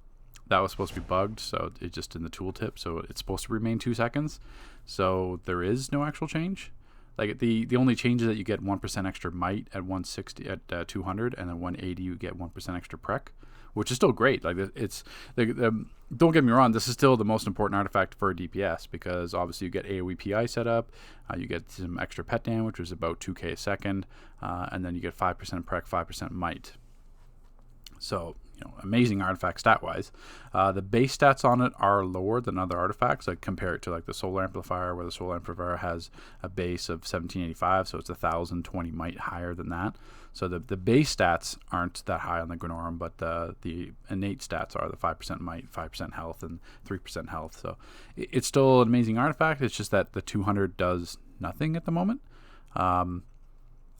that was supposed to be bugged, so it just in the tooltip, so it's supposed to remain 2 seconds. So there is no actual change. Like the only change is that you get 1% extra might at 160 at 200, and then 180 you get 1% extra prec, which is still great. Like it's don't get me wrong, this is still the most important artifact for a DPS, because obviously you get AoE PI set up, you get some extra pet damage, which is about 2k a second, and then you get 5% prec, 5% might. So, you know, amazing artifact stat-wise. The base stats on it are lower than other artifacts. Like compare it to like the Solar Amplifier, where the Solar Amplifier has a base of 1785, so it's 1,020 might higher than that. So the base stats aren't that high on the Granorum, but the innate stats are the 5% might, 5% health, and 3% health. So it's still an amazing artifact. It's just that the 200 does nothing at the moment.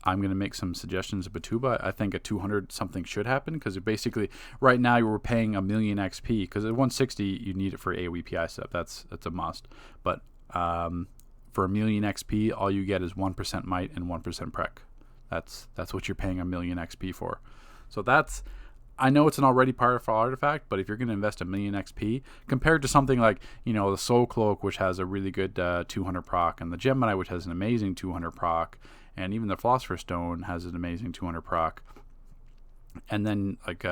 I'm going to make some suggestions of Batuba. I think at 200 something should happen, because basically right now you were paying a million XP, because at 160 you need it for AoE PI setup. That's a must. But for a million XP, all you get is 1% might and 1% prec. That's what you're paying a million XP for. So that's, I know it's an already powerful artifact, but if you're going to invest a million XP compared to something like, you know, the Soul Cloak, which has a really good 200 proc, and the Gemini, which has an amazing 200 proc, and even the Philosopher Stone has an amazing 200 proc. And then like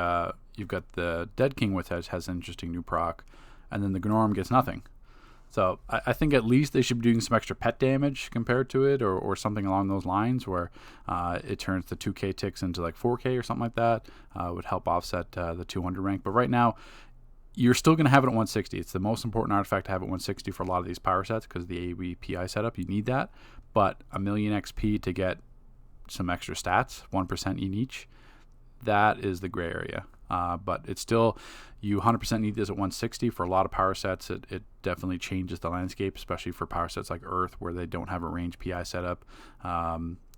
you've got the Dead King, which has an interesting new proc, and then the Granorum gets nothing. So I think at least they should be doing some extra pet damage compared to it, or something along those lines, where it turns the 2k ticks into like 4k or something like that. Would help offset the 200 rank. But right now, you're still going to have it at 160. It's the most important artifact to have at 160 for a lot of these power sets, because the AoE PI setup, you need that. But a million XP to get some extra stats, 1% in each, that is the gray area. But it's still, you 100% need this at 160 for a lot of power sets. It definitely changes the landscape, especially for power sets like Earth, where they don't have a range PI setup.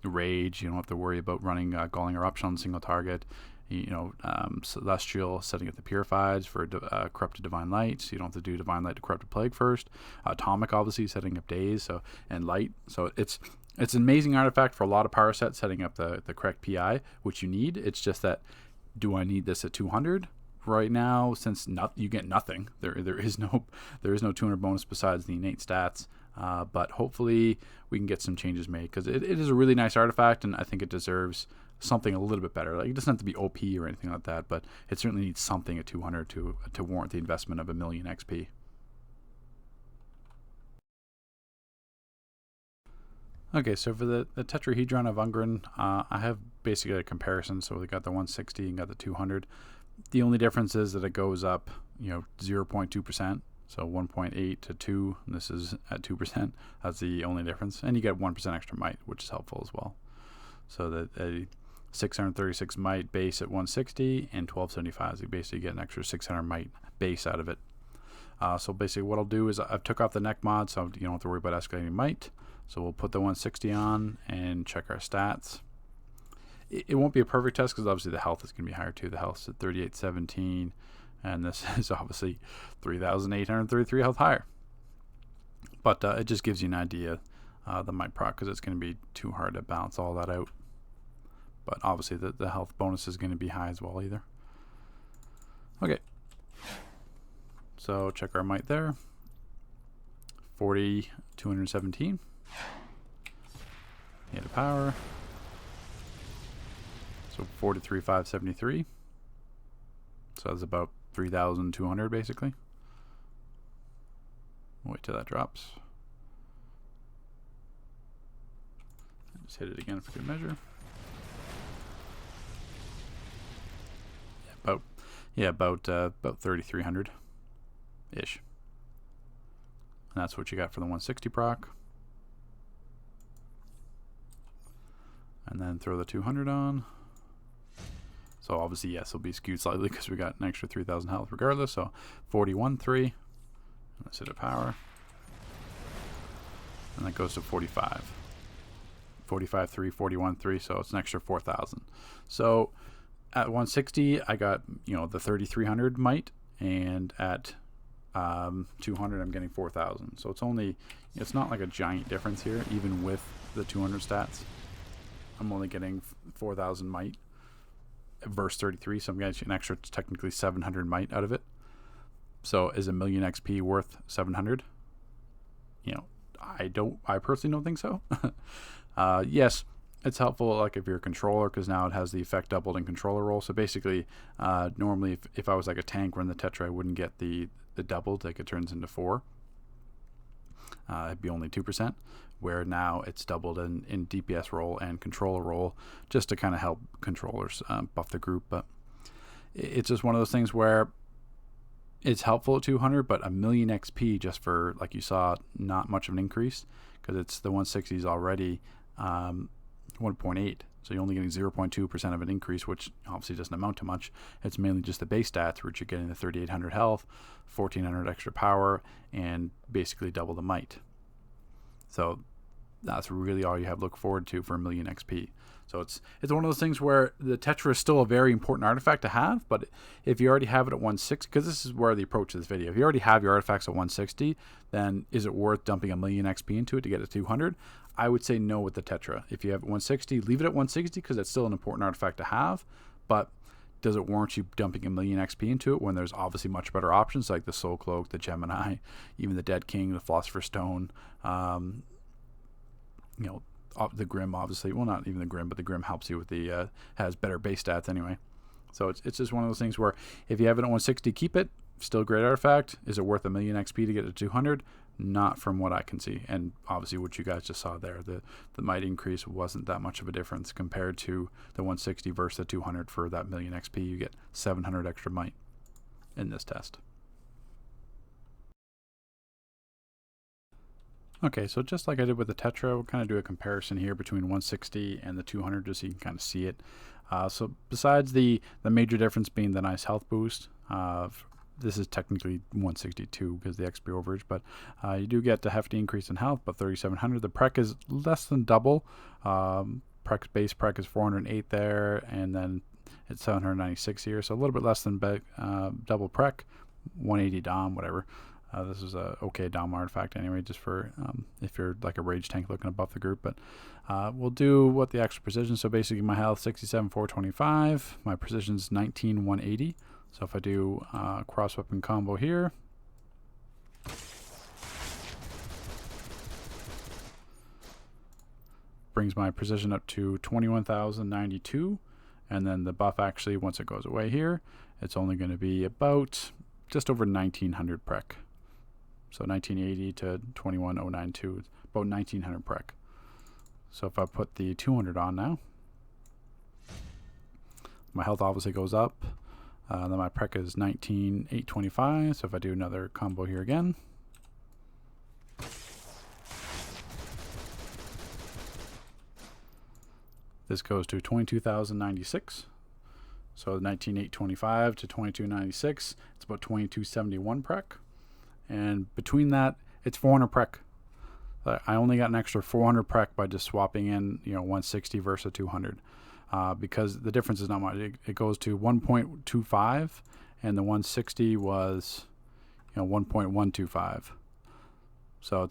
Rage, you don't have to worry about running Galling Eruption on a single target. You know, Celestial setting up the Purifieds for Corrupted Divine Light, so you don't have to do Divine Light to Corrupted Plague first. Atomic, obviously, setting up Daze, and Light. So it's an amazing artifact for a lot of power sets, setting up the correct PI, which you need. It's just that, do I need this at 200 right now? Since you get nothing, there is no 200 bonus besides the innate stats. But hopefully we can get some changes made, because it is a really nice artifact, and I think it deserves something a little bit better. Like, it doesn't have to be OP or anything like that, but it certainly needs something at 200 to warrant the investment of a million XP. Okay, so for the Tetrahedron of Ungren, I have basically a comparison. So we got the 160 and got the 200. The only difference is that it goes up, 0.2%. So 1.8 to 2, and this is at 2%. That's the only difference. And you get 1% extra might, which is helpful as well. So that a 636 might base at 160 and 1275. So you basically get an extra 600 might base out of it. So basically what I'll do is I've took off the neck mod, so you don't have to worry about escalating might. So we'll put the 160 on and check our stats. It won't be a perfect test, because obviously the health is going to be higher too. The health's at 3817, and this is obviously 3,833 health higher. But it just gives you an idea, the might proc, because it's going to be too hard to balance all that out. But obviously the health bonus is going to be high as well either. Okay. So check our might there. 40,217. Hit a power. So 43,573. So that's about 3,200 basically. Wait till that drops. Just hit it again for good measure. About 3,300 ish. And that's what you got for the 160 proc. And then throw the 200 on. So obviously, yes, it'll be skewed slightly because we got an extra 3,000 health regardless. So 41.3. Let's hit a power. And that goes to 45. 45.3, 41.3, so it's an extra 4,000. So at 160, I got, the 3,300 might, and at 200, I'm getting 4,000. So it's not like a giant difference here, even with the 200 stats. I'm only getting 4,000 might versus 33, so I'm getting an extra technically 700 might out of it. So is a million XP worth 700? You know, I personally don't think so. Yes, it's helpful like if you're a controller, because now it has the effect doubled in controller roll. So basically, normally if I was like a tank running the Tetra, I wouldn't get the doubled, like it turns into 4. It'd be only 2%, where now it's doubled in DPS roll and controller roll, just to kind of help controllers buff the group. But it's just one of those things where it's helpful at 200, but a million XP just for, like you saw, not much of an increase, because it's the 160 is already 1.8. So you're only getting 0.2% of an increase, which obviously doesn't amount to much. It's mainly just the base stats, which you're getting the 3,800 health, 1,400 extra power, and basically double the might. So that's really all you have to look forward to for a million XP. So it's one of those things where the Tetra is still a very important artifact to have, but if you already have it at 160, because this is where the approach of this video, if you already have your artifacts at 160, then is it worth dumping a million XP into it to get it to 200? I would say no with the Tetra. If you have 160, leave it at 160 because it's still an important artifact to have, but does it warrant you dumping a million XP into it when there's obviously much better options like the Soul Cloak, the Gemini, even the Dead King, the Philosopher Stone, you know, the Grim, obviously. Well, not even the Grim, but the Grim helps you with the has better base stats anyway. So it's just one of those things where if you have it at 160, keep it. Still a great artifact. Is it worth a million XP to get to 200? Not from what I can see. And obviously what you guys just saw there, the might increase wasn't that much of a difference compared to the 160 versus the 200. For that million XP, you get 700 extra might in this test. Okay, so just like I did with the Tetra, we'll kind of do a comparison here between 160 and the 200 just so you can kind of see it. So besides the major difference being the nice health boost, this is technically 162 because the XP overage, but you do get a hefty increase in health, but 3,700. The prec is less than double. Base prec is 408 there, and then it's 796 here, so a little bit less than double prec, 180 dom, whatever. This is a okay dom artifact anyway, just for if you're like a rage tank looking to buff the group. But we'll do what the extra precision. So basically my health 67,425, my precision's 19,180. So if I do cross weapon combo here, brings my precision up to 21,092, and then the buff actually, once it goes away here, it's only going to be about just over 1,900 prec. So 1980 to 21,092, about 1,900 prec. So if I put the 200 on now, my health obviously goes up. Then my prec is 19,825. So if I do another combo here again, this goes to 22,096. So 19,825 to 22,996. It's about 2271 prec. And between that, it's 400 prec. I only got an extra 400 prec by just swapping in, 160 versus 200. Because the difference is not much. It goes to 1.25, and the 160 was, 1.125. So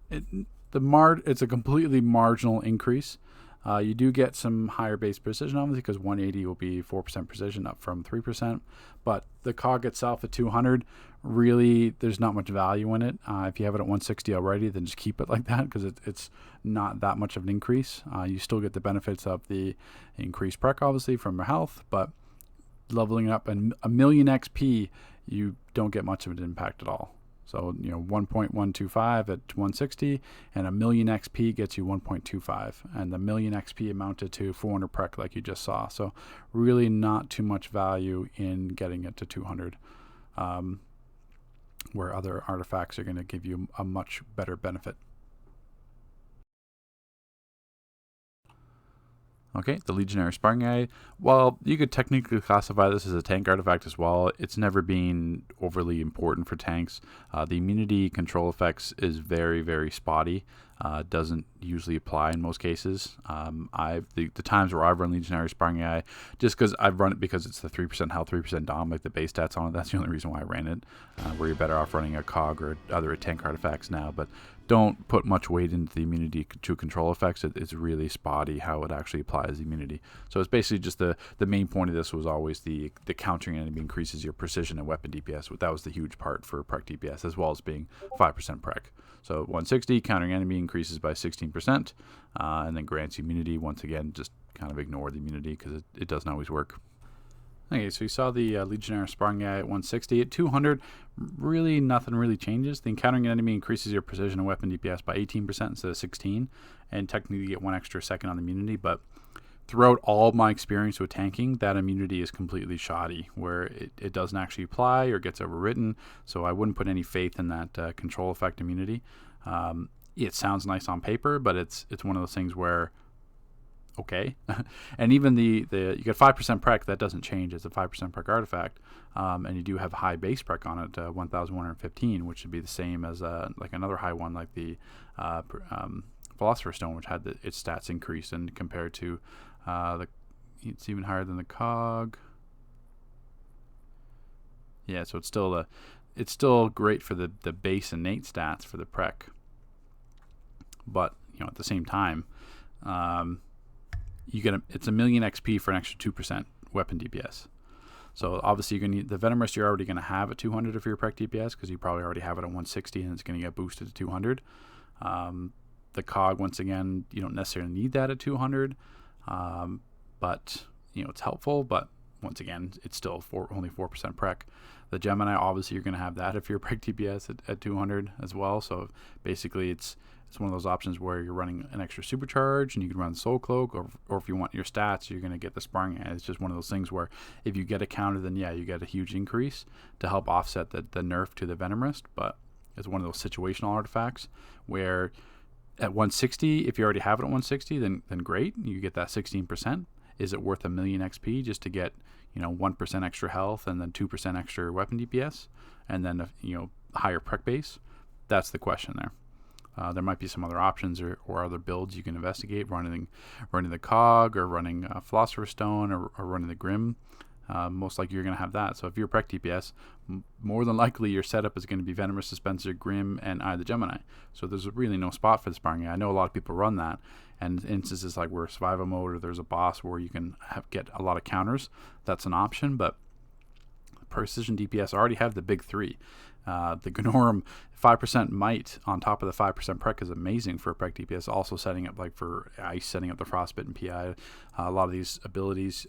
it's a completely marginal increase. You do get some higher base precision, obviously, because 180 will be 4% precision up from 3%. But the cog itself at 200, really, there's not much value in it. If you have it at 160 already, then just keep it like that, because it's not that much of an increase. You still get the benefits of the increased prec, obviously, from your health, but leveling up and a million XP, you don't get much of an impact at all. So, 1.125 at 160, and a million XP gets you 1.25, and the million XP amounted to 400 prec like you just saw. So really not too much value in getting it to 200, where other artifacts are going to give you a much better benefit. Okay, the Legionary Sparring Eye. Well, you could technically classify this as a tank artifact as well. It's never been overly important for tanks. The immunity control effects is very, very spotty. Doesn't usually apply in most cases. The times where I've run Legionary Sparring AI, just because I've run it because it's the 3% health, 3% dom, like the base stats on it. That's the only reason why I ran it. Where you're better off running a cog or other tank artifacts now, but don't put much weight into the immunity to control effects. It's really spotty how it actually applies immunity. So it's basically just the main point of this was always the countering enemy increases your precision and weapon DPS. That was the huge part for prec DPS, as well as being 5% prec. So 160, countering enemy increases by 16%, and then grants immunity. Once again, just kind of ignore the immunity because it doesn't always work. Okay, so you saw the Legionnaire Sparring guy at 160. At 200, really nothing really changes. The encountering an enemy increases your precision and weapon DPS by 18% instead of 16, and technically you get 1 extra second on immunity, but throughout all of my experience with tanking, that immunity is completely shoddy, where it doesn't actually apply or gets overwritten, so I wouldn't put any faith in that control effect immunity. It sounds nice on paper, but it's one of those things where, okay. And even you get 5% prec, that doesn't change. It's a 5% prec artifact, and you do have high base prec on it, 1,115, which would be the same as like another high one like the Philosopher Stone, which had its stats increased, and compared to it's even higher than the cog. Yeah, so it's still great for the base innate stats for the prec, but at the same time, it's 1,000,000 XP for an extra 2% weapon DPS. So obviously you're gonna need the Venomist. You're already gonna have at 200 if you're prec DPS, because you probably already have it at 160, and it's gonna get boosted to 200. The cog, once again, you don't necessarily need that at 200, but it's helpful. But once again, it's still only 4% prec. The Gemini, obviously you're gonna have that if you're prec DPS at 200 as well. So basically it's one of those options where you're running an extra supercharge, and you can run Soul Cloak, or if you want your stats, you're going to get the Sparring. It's just one of those things where if you get a counter, then yeah, you get a huge increase to help offset the nerf to the Venomist. But it's one of those situational artifacts where at 160, if you already have it at 160, then great, you get that 16%. Is it worth 1,000,000 XP just to get 1% extra health and then 2% extra weapon DPS, and then higher prec base? That's the question there. There might be some other options or other builds you can investigate, running the cog, or running Philosopher's Stone, or running the Grim. Most likely you're going to have that. So if you're prec DPS, more than likely your setup is going to be Venomous, Dispenser, Grim, and the Gemini. So there's really no spot for the Sparring. I know a lot of people run that, and instances like where survival mode, or there's a boss where you can get a lot of counters, that's an option. But precision DPS already have the big three. The Gnorum 5% might on top of the 5% prec is amazing for a prec DPS. Also setting up like for ice, setting up the frostbite and PI. A lot of these abilities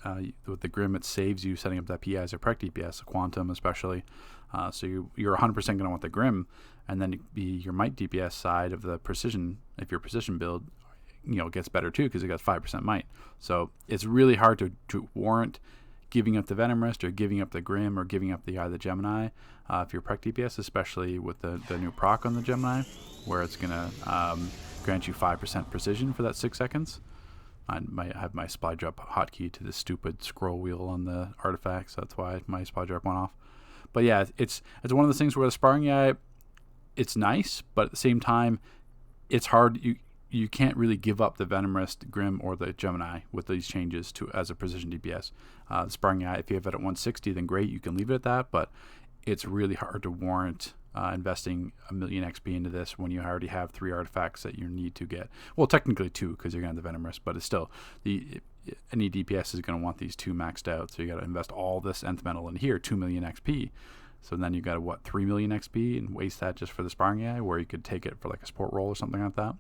with the Grim, it saves you setting up that PI as a prec DPS, Quantum especially. So you're 100% going to want the Grim, and then your might DPS side of the precision. If your precision build, gets better too because it got 5% might. So it's really hard to warrant giving up the Venomist, or giving up the Grim, or giving up the Gemini if you're prec DPS, especially with the new proc on the Gemini, where it's going to grant you 5% precision for that 6 seconds. I might have my supply drop hotkey to the stupid scroll wheel on the artifacts. That's why my supply drop went off. But yeah, it's one of those things where the Sparring guy, it's nice, but at the same time, it's hard. You can't really give up the Venomist, Grim, or the Gemini with these changes as a precision DPS. The Sparring Eye, if you have it at 160, then great, you can leave it at that, but it's really hard to warrant investing 1,000,000 XP into this when you already have 3 artifacts that you need to get. Well, technically 2, because you're going to have the Venomist, but it's still, any DPS is going to want these 2 maxed out, so you got to invest all this nth metal in here, 2,000,000 XP. So then you got to, 3,000,000 XP, and waste that just for the Sparring Eye, where you could take it for like a support role or something like that.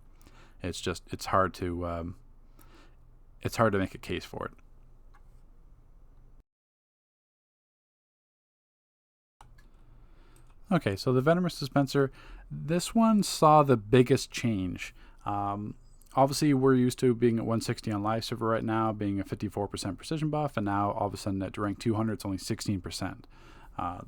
It's hard to make a case for it. Okay, so the Venomous Dispenser, this one saw the biggest change. Obviously, we're used to being at 160 on live server right now, being a 54% precision buff, and now all of a sudden at rank 200, it's only 16%.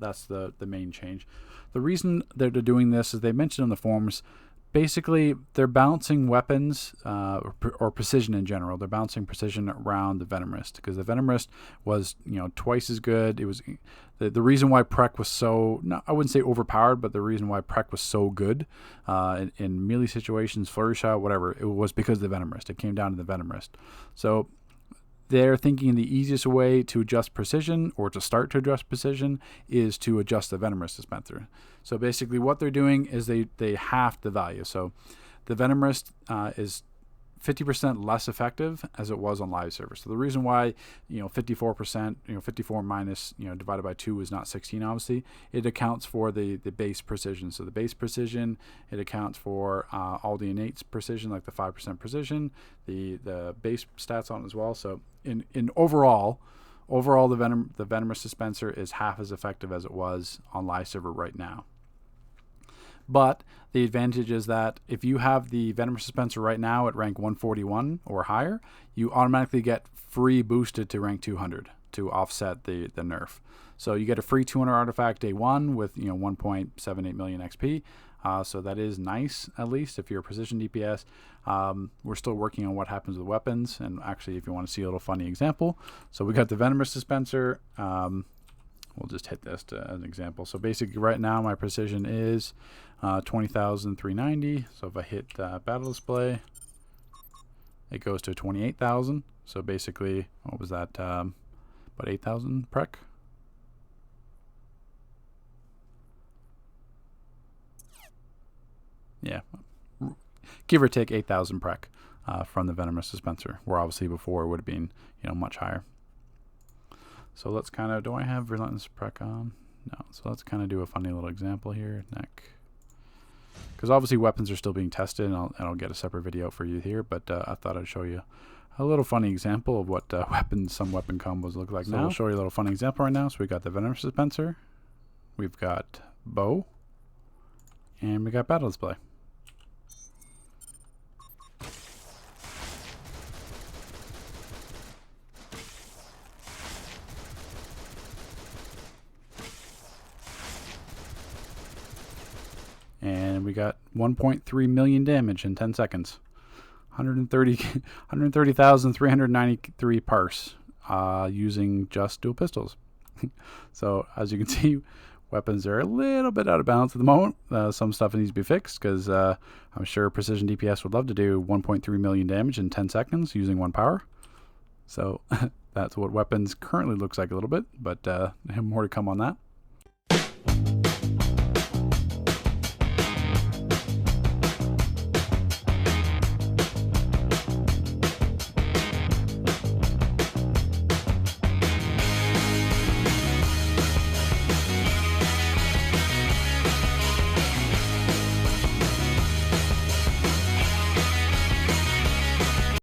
That's the main change. The reason they're doing this is they mentioned in the forums, basically they're balancing weapons or precision in general. They're balancing precision around the Venom Wrist, because the Venom Wrist was, twice as good. It was the reason why Prec was so, I wouldn't say overpowered, but the reason why Prec was so good in melee situations, flurry shot, whatever, it was because of the Venom Wrist. It came down to the Venom Wrist. So they're thinking the easiest way to adjust precision, or to start to adjust precision, is to adjust the Venom Wrist dispenser. So basically what they're doing is they half the value. So the Venom Wrist is 50% less effective as it was on live server. So the reason why 54%, 54 minus divided by 2 is not 16, obviously, it accounts for the base precision. So the base precision, it accounts for all the innate precision, like the 5% precision, the base stats on it as well. So in overall the Venomous dispenser is half as effective as it was on live server right now. But the advantage is that if you have the Venomous dispenser right now at rank 141 or higher, you automatically get free boosted to rank 200 to offset the nerf. So you get a free 200 artifact day one with 1.78 million XP. So that is nice, at least if you're a precision DPS. We're still working on what happens with weapons, and actually, if you want to see a little funny example, so we got the Venomous dispenser. We'll just hit this as an example. So basically, right now my precision is 20,390. So if I hit battle display, it goes to 28,000. So basically, what was that? About 8,000 prec. Yeah, give or take 8,000 prec from the Venomous dispenser, where obviously before it would have been much higher. So let's kind of, do I have Relentless Prec on? No. So let's kind of do a funny little example here. Neck. Because obviously weapons are still being tested, and I'll get a separate video for you here, but I thought I'd show you a little funny example of what some weapon combos look like now. So we'll show you a little funny example right now. So we got the Venomous dispenser, we've got bow, and we got battle display. And we got 1.3 million damage in 10 seconds. 130,393 parse using just dual pistols. So as you can see, weapons are a little bit out of balance at the moment. Some stuff needs to be fixed, because I'm sure precision DPS would love to do 1.3 million damage in 10 seconds using 1 power. So that's what weapons currently looks like a little bit, but more to come on that.